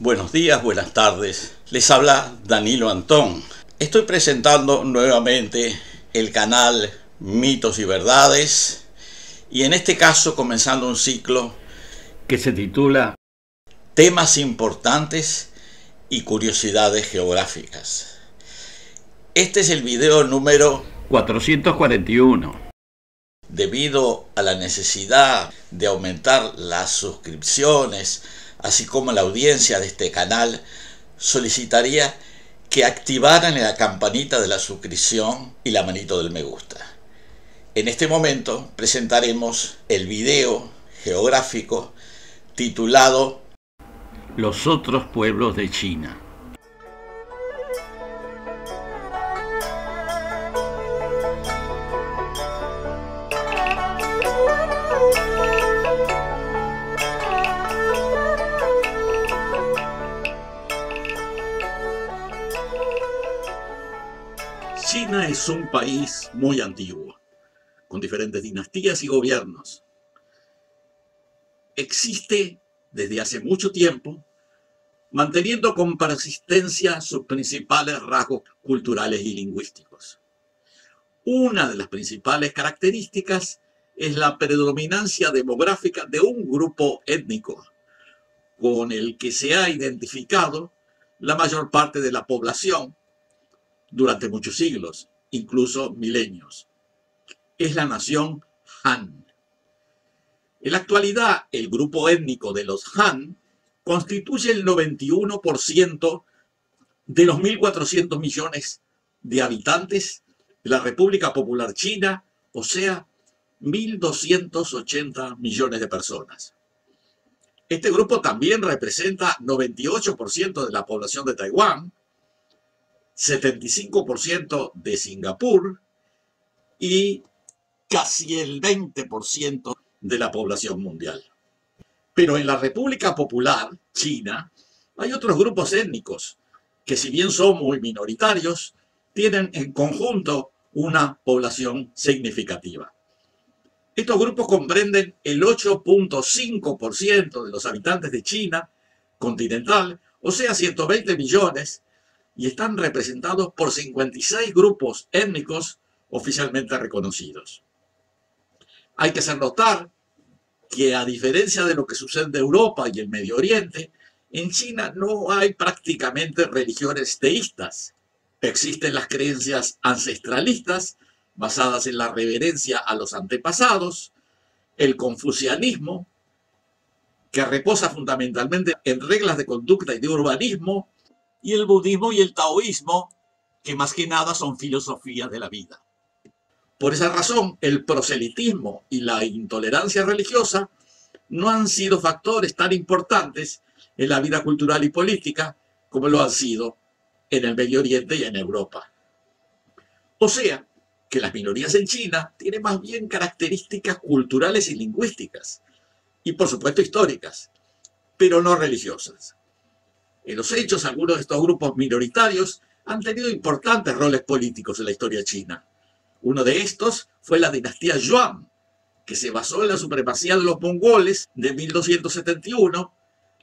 Buenos días, buenas tardes. Les habla Danilo Antón. Estoy presentando nuevamente el canal Mitos y Verdades y en este caso comenzando un ciclo que se titula Temas importantes y curiosidades geográficas. Este es el video número 441. Debido a la necesidad de aumentar las suscripciones, así como la audiencia de este canal, solicitaría que activaran la campanita de la suscripción y la manito del me gusta. En este momento presentaremos el video geográfico titulado Los otros pueblos de China. China es un país muy antiguo, con diferentes dinastías y gobiernos. Existe desde hace mucho tiempo, manteniendo con persistencia sus principales rasgos culturales y lingüísticos. Una de las principales características es la predominancia demográfica de un grupo étnico, con el que se ha identificado la mayor parte de la población durante muchos siglos, incluso milenios. Es la nación Han. En la actualidad, el grupo étnico de los Han constituye el 91% de los 1.400 millones de habitantes de la República Popular China, o sea, 1.280 millones de personas. Este grupo también representa 98% de la población de Taiwán, 75% de Singapur y casi el 20% de la población mundial. Pero en la República Popular China hay otros grupos étnicos que, si bien son muy minoritarios, tienen en conjunto una población significativa. Estos grupos comprenden el 8.5% de los habitantes de China continental, o sea, 120 millones, y están representados por 56 grupos étnicos oficialmente reconocidos. Hay que hacer notar que, a diferencia de lo que sucede en Europa y el Medio Oriente, en China no hay prácticamente religiones teístas. Existen las creencias ancestralistas, basadas en la reverencia a los antepasados, el confucianismo, que reposa fundamentalmente en reglas de conducta y de urbanismo, y el budismo y el taoísmo, que más que nada son filosofías de la vida. Por esa razón, el proselitismo y la intolerancia religiosa no han sido factores tan importantes en la vida cultural y política como lo han sido en el Medio Oriente y en Europa. O sea, que las minorías en China tienen más bien características culturales y lingüísticas, y por supuesto históricas, pero no religiosas. En los hechos, algunos de estos grupos minoritarios han tenido importantes roles políticos en la historia china. Uno de estos fue la dinastía Yuan, que se basó en la supremacía de los mongoles de 1271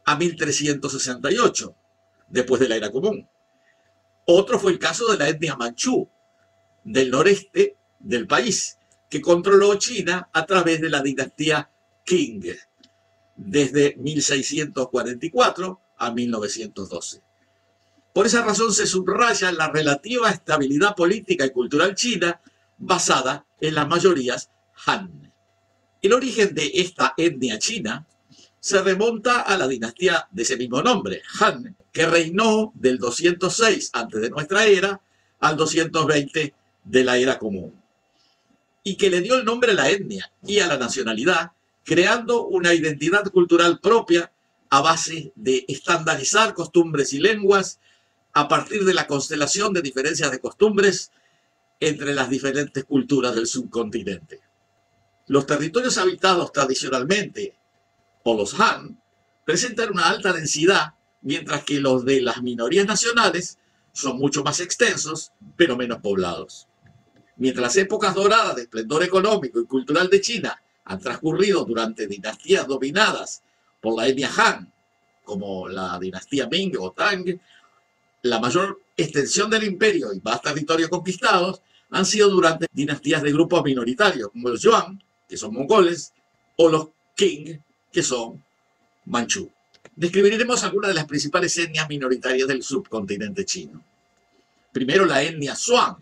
a 1368, después de la Era Común. Otro fue el caso de la etnia manchú, del noreste del país, que controló China a través de la dinastía Qing, desde 1644 a 1912. Por esa razón se subraya la relativa estabilidad política y cultural china basada en las mayorías Han. El origen de esta etnia china se remonta a la dinastía de ese mismo nombre, Han, que reinó del 206 antes de nuestra era al 220 de la Era Común, y que le dio el nombre a la etnia y a la nacionalidad, creando una identidad cultural propia a base de estandarizar costumbres y lenguas a partir de la constelación de diferencias de costumbres entre las diferentes culturas del subcontinente. Los territorios habitados tradicionalmente por los Han presentan una alta densidad, mientras que los de las minorías nacionales son mucho más extensos, pero menos poblados. Mientras las épocas doradas de esplendor económico y cultural de China han transcurrido durante dinastías dominadas por la etnia Han como la dinastía Ming o Tang, la mayor extensión del imperio y más territorios conquistados han sido durante dinastías de grupos minoritarios, como los Yuan, que son mongoles, o los Qing, que son manchú. Describiremos algunas de las principales etnias minoritarias del subcontinente chino. Primero, la etnia Zhuang,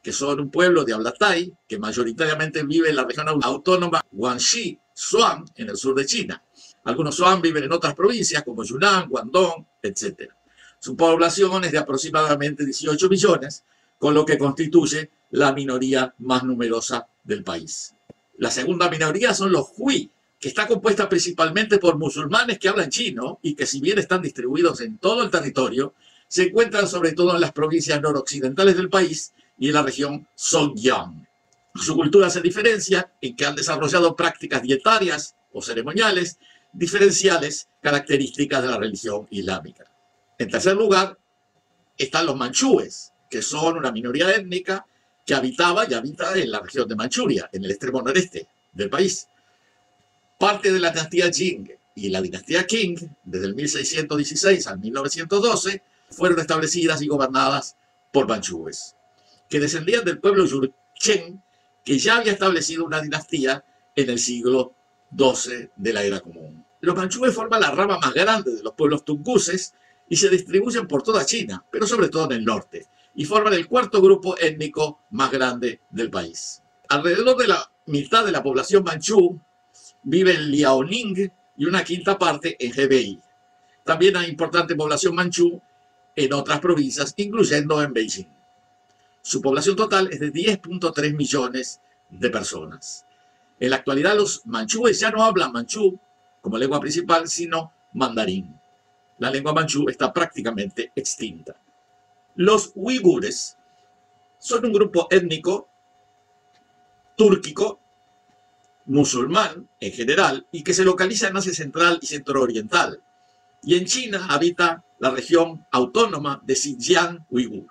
que son un pueblo de habla tai, que mayoritariamente vive en la región autónoma Guangxi, Zhuang, en el sur de China. Algunos Zhuang viven en otras provincias como Yunnan, Guangdong, etc. Su población es de aproximadamente 18 millones, con lo que constituye la minoría más numerosa del país. La segunda minoría son los Hui, que está compuesta principalmente por musulmanes que hablan chino y que, si bien están distribuidos en todo el territorio, se encuentran sobre todo en las provincias noroccidentales del país y en la región Zhejiang. Su cultura se diferencia en que han desarrollado prácticas dietarias o ceremoniales diferenciales características de la religión islámica. En tercer lugar, están los manchúes, que son una minoría étnica que habitaba y habita en la región de Manchuria, en el extremo noreste del país. Parte de la dinastía Jing y la dinastía Qing, desde el 1616 al 1912, fueron establecidas y gobernadas por manchúes, que descendían del pueblo Yurchen, que ya había establecido una dinastía en el siglo XII de la era común. Los manchúes forman la rama más grande de los pueblos tunguses y se distribuyen por toda China, pero sobre todo en el norte, y forman el cuarto grupo étnico más grande del país. Alrededor de la mitad de la población manchú vive en Liaoning y una quinta parte en Hebei. También hay importante población manchú en otras provincias, incluyendo en Beijing. Su población total es de 10.3 millones de personas. En la actualidad, los manchúes ya no hablan manchú como lengua principal, sino mandarín. La lengua manchú está prácticamente extinta. Los uigures son un grupo étnico túrquico, musulmán en general, y que se localiza en Asia Central y Centro-Oriental. Y en China habita la región autónoma de Xinjiang Uigur.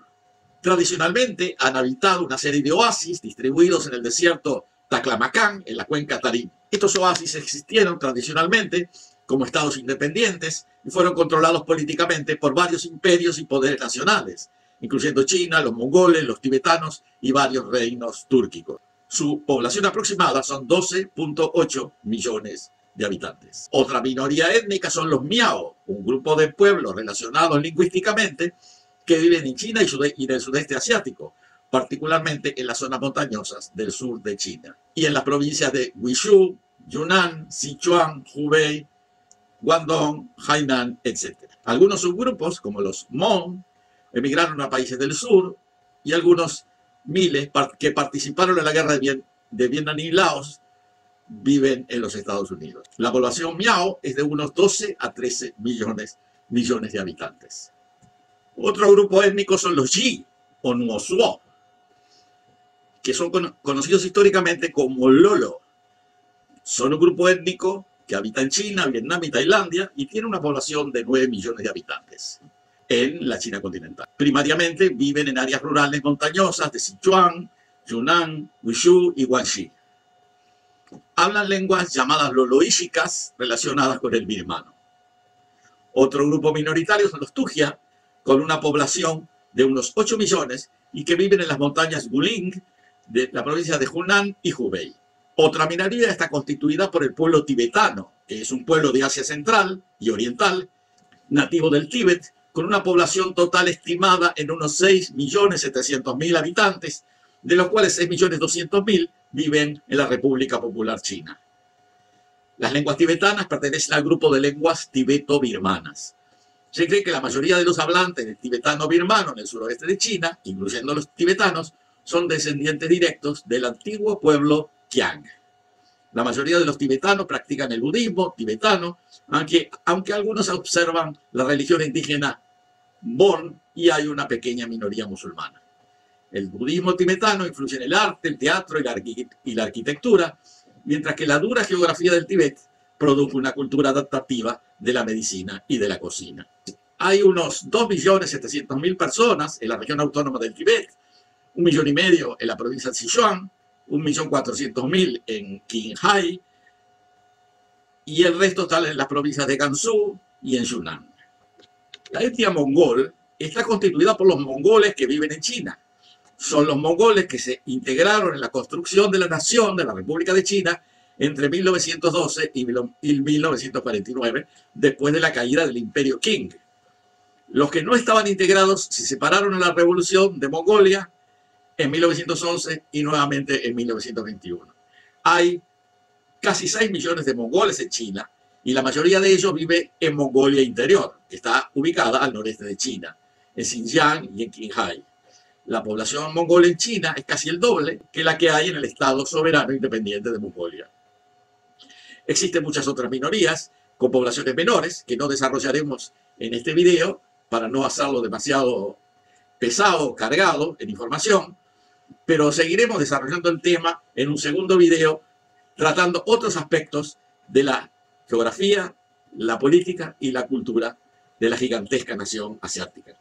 Tradicionalmente han habitado una serie de oasis distribuidos en el desierto Taklamakan, en la cuenca Tarim. Estos oasis existieron tradicionalmente como estados independientes y fueron controlados políticamente por varios imperios y poderes nacionales, incluyendo China, los mongoles, los tibetanos y varios reinos túrquicos. Su población aproximada son 12.8 millones de habitantes. Otra minoría étnica son los Miao, un grupo de pueblos relacionados lingüísticamente que viven en China y del sudeste asiático, particularmente en las zonas montañosas del sur de China, y en las provincias de Guizhou, Yunnan, Sichuan, Hubei, Guangdong, Hainan, etc. Algunos subgrupos, como los Hmong, emigraron a países del sur, y algunos miles que participaron en la guerra de Vietnam y Laos viven en los Estados Unidos. La población Miao es de unos 12 a 13 millones de habitantes. Otro grupo étnico son los Yi o Nuosuo, que son conocidos históricamente como Lolo. Son un grupo étnico que habita en China, Vietnam y Tailandia y tiene una población de 9 millones de habitantes en la China continental. Primariamente viven en áreas rurales montañosas de Sichuan, Yunnan, Guizhou y Guangxi. Hablan lenguas llamadas loloísicas relacionadas con el birmano. Otro grupo minoritario son los Tujia, con una población de unos 8 millones y que viven en las montañas Guling de la provincia de Hunan y Hubei. Otra minoría está constituida por el pueblo tibetano, que es un pueblo de Asia Central y Oriental, nativo del Tíbet, con una población total estimada en unos 6.700.000 habitantes, de los cuales 6.200.000 viven en la República Popular China. Las lenguas tibetanas pertenecen al grupo de lenguas tibeto-birmanas. Se cree que la mayoría de los hablantes del tibetano-birmano en el suroeste de China, incluyendo los tibetanos, son descendientes directos del antiguo pueblo Qiang. La mayoría de los tibetanos practican el budismo tibetano, aunque algunos observan la religión indígena Bon y hay una pequeña minoría musulmana. El budismo tibetano influye en el arte, el teatro y la arquitectura, mientras que la dura geografía del Tíbet produjo una cultura adaptativa de la medicina y de la cocina. Hay unos 2.700.000 personas en la región autónoma del Tíbet, 1,5 millones en la provincia de Sichuan, 1.400.000 en Qinghai, y el resto está en las provincias de Gansu, y en Yunnan. La etnia mongol está constituida por los mongoles que viven en China. Son los mongoles que se integraron en la construcción de la nación de la República de China entre 1912 y 1949, después de la caída del Imperio Qing. Los que no estaban integrados se separaron en la Revolución de Mongolia en 1911 y nuevamente en 1921. Hay casi 6 millones de mongoles en China y la mayoría de ellos vive en Mongolia Interior, que está ubicada al noreste de China, en Xinjiang y en Qinghai. La población mongola en China es casi el doble que la que hay en el Estado soberano independiente de Mongolia. Existen muchas otras minorías con poblaciones menores que no desarrollaremos en este video para no hacerlo demasiado pesado, cargado en información, pero seguiremos desarrollando el tema en un segundo video tratando otros aspectos de la geografía, la política y la cultura de la gigantesca nación asiática.